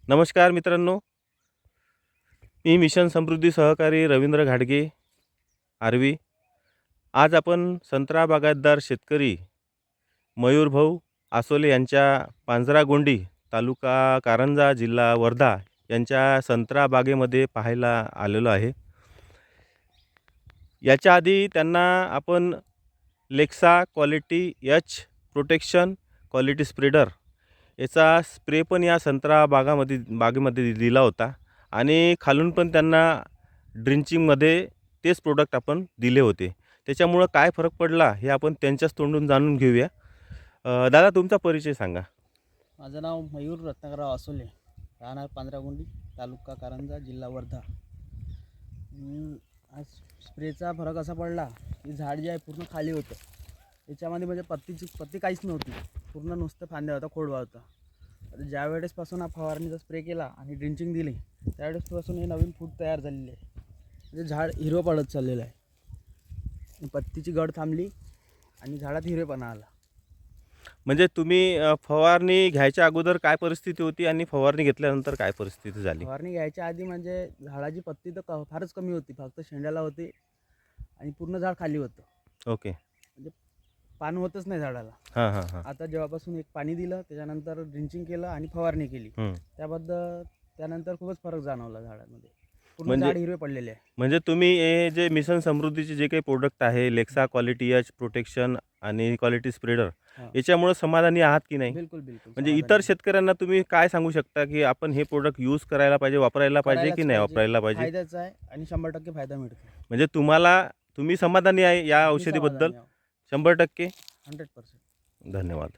नमस्कार मित्रांनो, मी मिशन समृद्धी सहकारी रवींद्र घाडगे आर्वी. आज आपण संत्रा बागायतदार शेतकरी मयूरभाऊ आसोले यांच्या पांजरागोंडी तालुका कारंजा जिल्हा वर्धा यांच्या संत्रा बागेमध्ये पाहायला आलेलो आहे. याच्या आधी त्यांना आपण लेक्सा quality H protection quality spreader याचा स्प्रे पण या संत्रा बागेमध्ये दिला होता आणि खालून पण त्यांना ड्रिंचिंगमध्ये तेच प्रोडक्ट आपण दिले होते. त्याच्यामुळं काय फरक पडला हे आपण त्यांच्याच तोंडून जाणून घेऊया. दादा, तुमचा परिचय सांगा. माझं नाव मयूर रत्नाकरराव आसोले, राहणार पांजरागोंडी, तालुका कारंजा, जिल्हा वर्धा. आज स्प्रेचा फरक असा पडला की झाड जे आहे पूर्ण खाली होतं. याच्यामध्ये म्हणजे पत्ती काहीच नव्हती, पूर्ण नुसतं फांद्या होता, खोडवा होता. तर ज्या वेळेसपासून हा फवारणीचा स्प्रे केला आणि ड्रिंचिंग दिली त्यावेळेसपासून हे नवीन फूट तयार झालेली आहे. म्हणजे झाड हिरवं पडत चाललेलं आहे. पत्तीची गड थांबली आणि झाडात हिरवेपणा आला. म्हणजे तुम्ही फवारणी घ्यायच्या अगोदर काय परिस्थिती होती आणि फवारणी घेतल्यानंतर काय परिस्थिती झाली? फवारणी घ्यायच्या आधी म्हणजे झाडाची पत्ती तर फारच कमी होती, फक्त शेंड्याला होती आणि पूर्ण झाड खाली होतं. ओके. म्हणजे पान होतच नाही झाडाला. हां हां हां. आता जेव्हापासून एक पाणी दिलं, त्याच्यानंतर ड्रिंचिंग केलं आणि फवारणी केली, त्यानंतर खूपच फरक जाणवला झाडामध्ये. पूर्ण झाड हिरवे पडलेले आहे. म्हणजे तुम्ही हे जे मिशन समृद्धीचे जे काही प्रोडक्ट आहे, लेक्सा क्वालिटी एच प्रोटेक्शन आणि क्वालिटी स्प्रेडर, याच्यामुळे समाधानी आहात की नाही? बिलकुल बिलकुल. म्हणजे इतर शेतकऱ्यांना तुम्ही काय सांगू शकता की आपण हे प्रोडक्ट यूज करायला पाहिजे, वापरायला पाहिजे की नाही वापरायला पाहिजे? फायद्याचा आहे आणि 100% फायदा मिळतो. म्हणजे तुम्ही समाधानी आहे या औषधीबद्दल? 100%. 100%. धन्यवाद.